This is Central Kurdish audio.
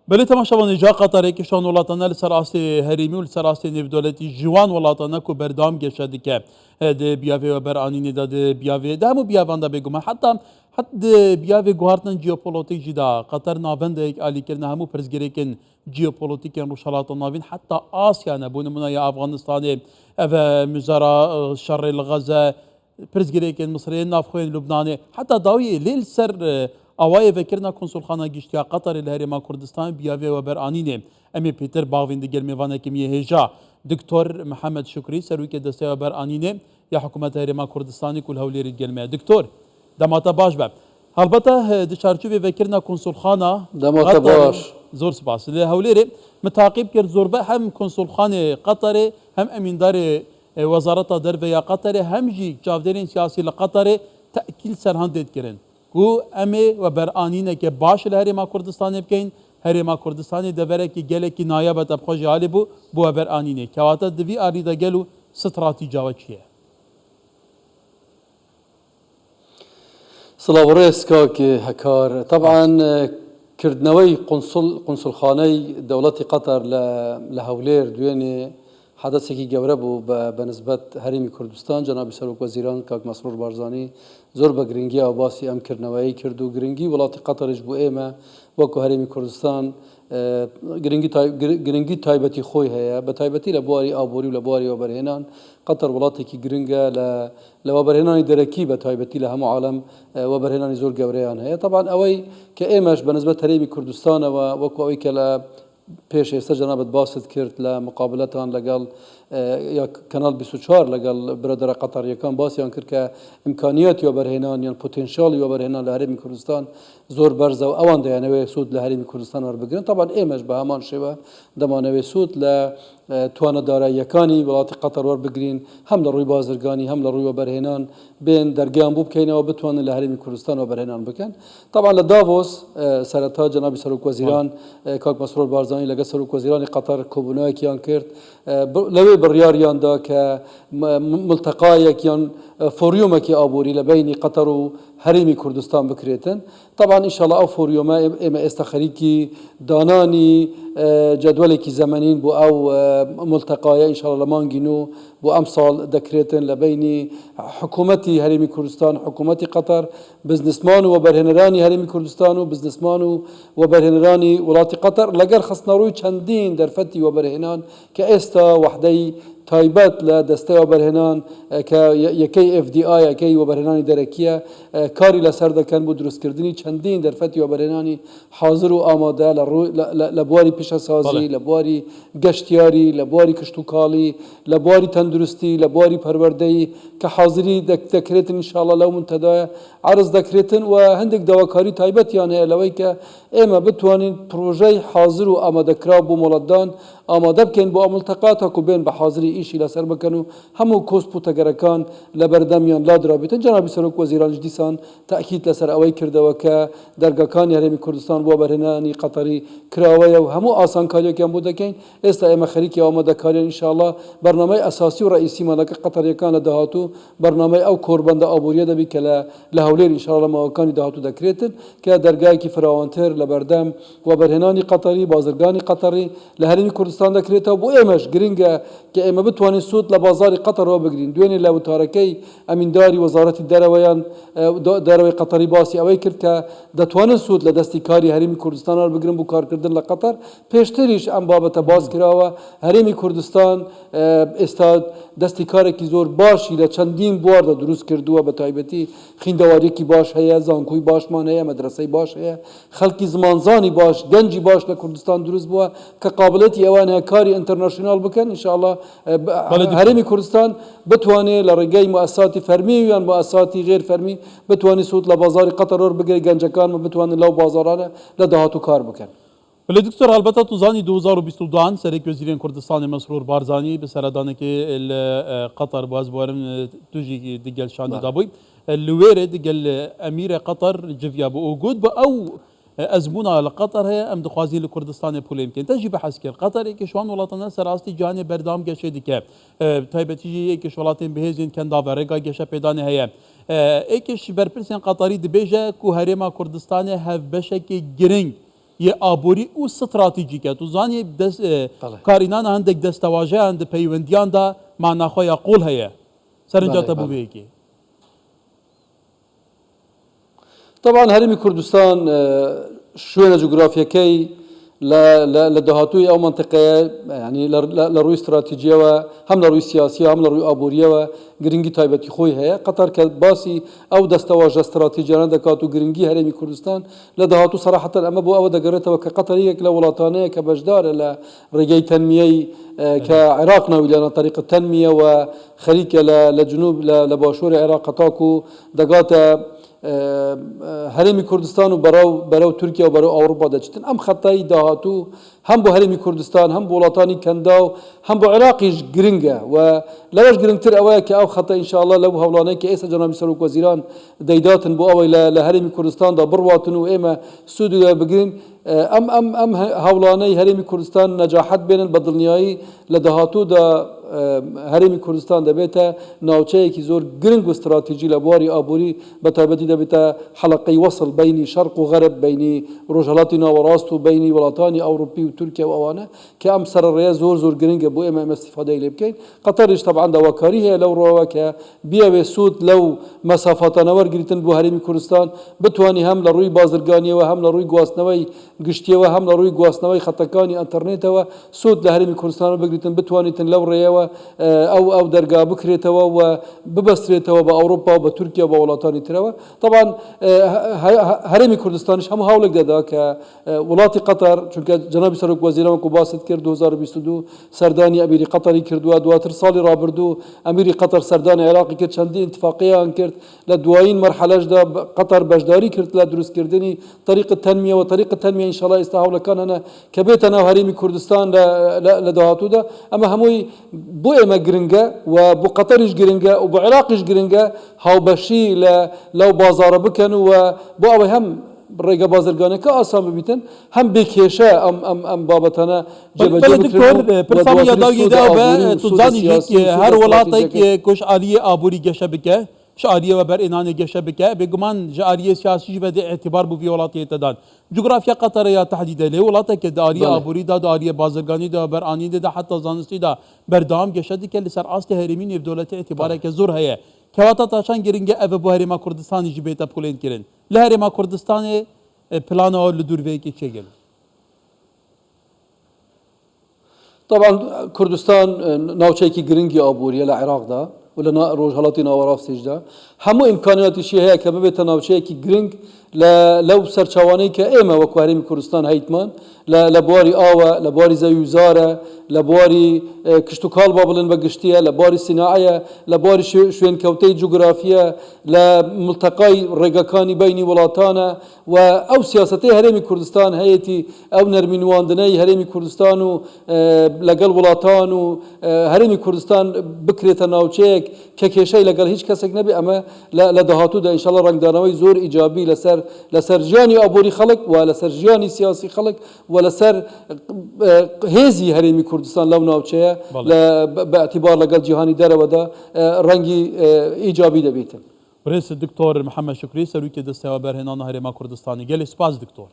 بله تماشاوان جا قطر که شان ولاتانه لسر آستی هریمی و لسر آستی نفدولتی جوان ولاتانه که بردام گشته که ده بیاوی و برانینی ده بیاوی ده همو بیاوان ده بگم حتی بیاوی گوهرتن جیوپولیتیک جدا قطر ناوند ایک آلی کرنه همو پرزگری کن جیوپولیتیک روشالات ناوین حتی آسیا نبون منای افغانستان و مزارا شر الغزه پرزگری کن مصر نافخوین لبنان حتی داوی لیل سر اوای وکرنا کنسول خانه گشتیا قطر الهرما کردستان بیاوی و برانینه امی پیتر باوین دیگر میوانه کمیه هجا دکتور محمد شکری سرویک دسته و برانینه یا حکومت هرما کردستانی کل هولیری گلمه دکتور دماتا باش باب البته دچارچوبی وکرنا کنسول خانه دماتا باش زور سپاس هولیری متعاقب کرد زوربه هم کنسول خانه قطر هم امیندار وزارت دربه یا قطر هم جی جاودرین سیاسی لقطر تأکیل سرهندید کرن کو امی و برانینه که باش لهرما کردستان بکن هرما کردستان دوره که گله کی نایبت اب خوش حالی بو برانینه که واتا دوی آریدا گلو استراتیجا چیه صلاة ورئيسكا هكار طبعا كردنوي قنصل خاني دولة قطر لهولير دويني حدثي جوربو بنسبة هرمي كردستان جناب سروك وزيران كاك مسرور بارزاني زور بجرينجي أباسي أم كرنوي كردو جرينجي ولاة قطر جبو إيما وكو هرمي كردستان گرنگی تایبەتی خۆی هەیە بە تایبەتی لە بواری ئابووری و لە بواری وەبەرهێنان قەتەر وڵاتێکی گرنگە لە وەبەرهێنانی دەرەکی بە تایبەتی لە هەموو عالم وەبەرهێنانی زۆر گەورەیان هەیە طبعا ئەوەی کە ئێمەش بەنسبەت هەرێمی کوردستانەوە وەکو ئەوەی کە لە پێش ئێستا جەنابەت باست کرد لە مقابلەتان لەگەڵ یا کەناڵ 24 لەگەڵ برەدەرە قەتەریەکان باسییان کرد کە ئیمکانیەتی وەبەرهێنان یان پۆتێنشیاڵی وەبەرهێنان لە هەرێمی کوردستان زۆر بەرزە و ئەوان دەیانەوێت سوود لە هەرێمی کوردستان وەربگرن طبعا ئێمەش بە هەمان شێوە دەمانەوێت سوود لە توانەداراییەکانی وڵاتی قەتەر وەربگرین هەم لە ڕووی بازرگانی هەم لە ڕووی وەبەرهێنان بێن دەرگیان بوو بکەینەوە بتوانن لە هەرێمی کوردستان وەبەرهێنان بکەن طبعا لە داڤۆس سەرەتا جەنابی سەرۆک وەزیران کاک مەسرۆر بارزانی لەگەڵ سەرۆک وەزیرانی قەتەر کۆبوونەوەیەکیان کرد لەوێ بڕیاریاندا کە ملتەقایەکیان فۆریۆمێکی ئابووری لە بینی قەتەر و هەرێمی کوردستان بکرێتن طبعا ئینشاڵڵا ئەو فۆریۆمە ئێمە ئێستا خەریکی دانانی جدولێکی زەمەنین بۆ ئەو ملتەقایە ئینشاڵڵا لە مانگی نو بۆ ئەم ساڵ دەکرێتن لە بینی حکوومەتی هەرێمی کوردستان حکوومەتی قەتەر بزنسمان و وەبەرهێنەرانی هەرێمی کوردستان و بزنسمان و وەبەرهێنەرانی وڵاتی قەتەر لەگەڵ خستنەڕووی چەندین دەرفەتی وەبەرهێنان کە ئێستا وحدەی تایبەت لە دەستەی وەبەرهێنان کە یەکەی FDI یەکەی وەبەرهێنانی دەرەکیە کاری لەسەر دەکەن بۆ دروستکردنی چەندین دەرفەتی وەبەرهێنانی حاضر و ئامادە لە بواری پیشەسازی لە بواری گەشتیاری لە بواری کشتوکاڵی لە بواری تەندروستی لە بواری پەروەردەی کە حاضری دەکرێتن ئینشاڵڵا لەو منتەدایە عرض دەکرێتن و هەندێک داواکاری تایبەتیان هەیە لەوەی کە ئێمە بتوانین پرۆژەی حاضر و ئامادەکرا بۆ وڵاتدان ئامادە بکەین بۆ ئەمڵتەقات هەکو بێن بە حاضری ئیشی لەسەر بکەن و هەموو کۆسپ و تەگەرەکان لە بەردەمیان لادرابێتن جەنابی سەرۆک وەزیرانش دیسان تاکید لەسەر ئەوەی کردەوە کە دەرگاکانی هەرێمی کوردستان بۆ وەبەرهێنانی قەتەری کراوەیە و هەموو ئاسانکاریەکیان بۆ دەکەین ئێستا ئێمە خەریکی ئامادەکاریان ئینشاءڵڵا بەرنامەی ئەساسی و ڕئیسیمان لەگەڵ قەتەریەکان لە داهاتوو بەرنامەی ئەو کۆربەندە ئابووریە دەبی کە لە هەولێر ئینشاءڵڵا لە ماوەکانی داهاتوو دەکرێتن کە دەرگایەکی فراوانتر لە بەردەم وەبەرهێنانی قەتەری بازرگانی قەتەری لە هەرێمی کوردستان دەکرێتەوە بۆ ئێمەش گرنگە کە ئێمە بتوانین سوود لە بازاری قەتەرەوە بگرین دوێنێ لە وتارەکەی ئەمینداری وەزارەتی دەرەوەیان دەرەوەی قەتەری باسی ئەوەی کرد کە دەتوانن سوود لە دەستی کاری هەرێمی کوردستان بگرن بۆ کارکردن لە قەتەر پێشتریش ئەم بابەتە باز کراوە هەرێمی کوردستان ئێستا دەستی کارێکی زۆر باشی لە چەندین بواردا دروست کردووە بە تایبەتی خوێندەواریەکی باش هەیە زانکۆی باشمان هەیە مەدرسەی باش هەیە خەڵکی زمانزانی باش گەنجی باش لە کوردستان دروست بووە کە قابلەتی ئەوان هەیە کاری ئینتەرناشنال بکەن ئینشاءڵڵا هەرێمی کوردستان بتوانێت لە ڕێگەی مؤسساتی فەرمی یان مؤسساتی غێر فەرمی بتوانێت سوود لە بازاری قەتەر وەربگرێت گەنجەکانمان بتوانن لەو بازارانە لە داهاتوو کار بکەن ولی دکتور البته تو زانی 2022 سرک وزیر کردستان مسرور بارزانی به سردانه که قطر باز بارم توجی دیگل شان دابوی لویره دیگل امیر قطر جویا بو وجود با او ازمونا لقطر هي ام دخوازی لکردستان پولیم کن تجی بحث کرد قطر که شوان ولاتنا سراستی جانی بردام گشه دیگه تایبتی که شولاتین بهزین کن داورگا گشه پیدانه هي ایکش برپرسین قطری دبیجه کو هرما کردستان هف بشه که گرنگ یه ئابووری و استراتیجیکە تو زانی کارینان هەندێک دەستەواژەیان پەیوەندیاندا ماناخۆیان قوڵ هەیە سەرنجاتە بوو بەیەکی طبعا هەرێمی کوردستان شوێنە جوگرافیەکەی لە داهاتووی ئەو منطقەیە ینی لە ڕووی استراتیجیەوە هەم لە ڕووی سیاسی هەم لە ڕووی ئابوووریەوە گرنگی تایبەتی خۆی هەیە قەتەر کە باسی ئەو دەستەواژە استراتیجیانە دەکات و گرنگی هەرێمی کوردستان لە داهاتوو سەراحەتەن ئەمە بۆ ئەوە دەگەڕێتەوە کە قەتەر یەک لە وڵاتانەیە کە بەشدارە لە ڕێگەی تەنمیەی کە عێراق ناوی لەنە طریقە تەنمیە و خەریکە لە جنوب لە باشووری عێراق تاکو و دەگاتە هەرێمی کوردستان و بەرەو تورکیا و بەرەو ئەوروپا دەچێتن ئەم خەتایی داهاتوو هەم بۆ هەرێمی کوردستان هەم بۆ وڵاتانی کەندا و هەم بۆ عێراقیش گرنگە و لەوەش گرنگتر ئەوەیە کە ئەو خەتە ئینشاءالله لەو هەوڵانەی کە ئێستا جەنابی سەرۆک وەزیران دەیداتن بۆ ئەوەی لە هەرێمی کوردستاندا بڕواتن و ئێمە سوودی بگرین ئەم هەوڵانەی هەرێمی کوردستان نەجاحەت بێنن بە دڵنیایی لە داهاتوودا هەرێمی کوردستان دەبێتە ناوچەیەکی زۆر گرنگ و استراتیجی لە بواری ئابووری بە تایبەتی دەبێتە حەلقەی وەسڵ بینی شەرق و غەرب بینی ڕۆژهەڵاتی ناوەڕاست و بینی وڵاتانی ئەوروپی و تورکیا و ئەوانە کە ئەم سەرڕێیە زۆر گرنگە بۆ ئێمە ئەستیفادەی لێ بکەین قەتەریش طبعا داواکاری هەیە لەو ڕۆوە کە بیاوێ سوود لەو مەسافاتانە وەرگریتن بۆ هەرێمی کوردستان بتوانی هەم لە ڕووی بازرگانیەوە هەم لە ڕووی گواستنەوەی گشتیەوە هەم لە ڕووی گواستنەوەی خەتەکانی ئەنتەرنێتەوە سوود لە هەرێمی کوردستان بگریتن بتوانیتن لەو ڕێیەوە ئەو دەرگا بکرێتەوە و ببەسترێتەوە بە ئەوروپا و بە تورکیا و بە وڵاتانی ترەوە طبعا هەرێمی کوردستانیش هەموو هەوڵێک دەدا کە وڵاتی قەتەر چونکە جەنابی سەرۆک وەزیرەوە و باست کرد 2022 سەردانی ئەمیری قەتەری کردووە دواتر ساڵی ڕابردوو ئەمیری قەتەر سەردانی عێراقی کرد چەندین اتفاقیان کرد لە دوایین مەرحەلەشدا قەتەر بەشداری کرد لە دروستکردنی طریقە تەنمیە و طریقە تەنمیە ئینشاءالله ئێستا هەوڵەکان هەنە کە بێتە ناو هەرێمی کوردستان لە داهاتوودا ئەمە هەمووی بۆ ئێمە گرنگە و بۆ قەتەریش گرنگە و بۆ عێراقیش گرنگە هاوبەشی لەو بازارە بکەن و بۆ ئەوەی هەم ڕێگە بازرگانەکە ئاسان ببیتن هەم بێکێشە ئەم بابەتانە جێبەجێ هەر وڵاتێک کۆشعالیە ئابووری گەشە بکە شعاریەوە بەرئێنانی گەشە بکە بێگومان ژعاریە سیاسیش بەدێ اعتبار بوو وڵاتێتەدان جوگرافیا قەتەرە یا تحدیدە لێ وڵاتێکە داریە ئابووریدا داریە بازرگانیدا بەرئانیدا حتا زانستیدا بەردەوام گەشە دکە لەسەر ئاستی هەرێمی نێودەوڵەتی اعتبارێکە زۆر هەیە کەواتە تاشان گرنگە ئەوە بۆ هەرێما کوردستانیش بێتە پولێنکردن لە هەرێما کوردستانê پلانەوە لە دووربەیەکی چێگەل طبعا کوردستان ناوچەیەکی گرنگی ئابووریە لە عێراقدا و لە ڕۆژهەڵاتی ناوەڕاستیشدا هەموو ئیمکانیاتیشی هەیە کە ببێتە ناوچەیەکی گرنگ لەو سەرچاوانەی کە ئێمە وەکو هەرێمی کوردستان هەیتمان لە بواری ئاوە لە بواری زەوی وزارە لە بواری کشت و کاڵ با بڵێن بە گشتیە لە بواری سیناعەیە لە بواری شوێنکەوتەی جوگرافیە لە ملتەقای ڕێگەکانی بینی وڵاتانە و ئەو سیاسەتەی هەرێمی کوردستان هەیەی ئەو نەرمینواندنەی هەرێمی کوردستان و لەگەڵ وڵاتان و هەرێمی کوردستان بکرێتە ناوچەیەک کە کێشەی لەگەڵ هیچ کەسێک نەبێ ئەمە لە داهاتوودا ئینشاءالله ڕنگدانەوەی زۆر ئیجابی لەسەر ژیانی ئابووری خەڵک و لەسەر ژیانی سیاسی خەڵک و لەسەر هێزی هەرێمی کوردستان لەو ناوچەیە بە اعتیبار لەگەڵ جیهانی دەرەوەدا ڕەنگی ئیجابی دەبێتن. برێس دکتۆر محەممەد شکری سەرروکی دەستەوە بەرهێنانە هەرێما کوردستانی گەلی سپاس دکتۆر.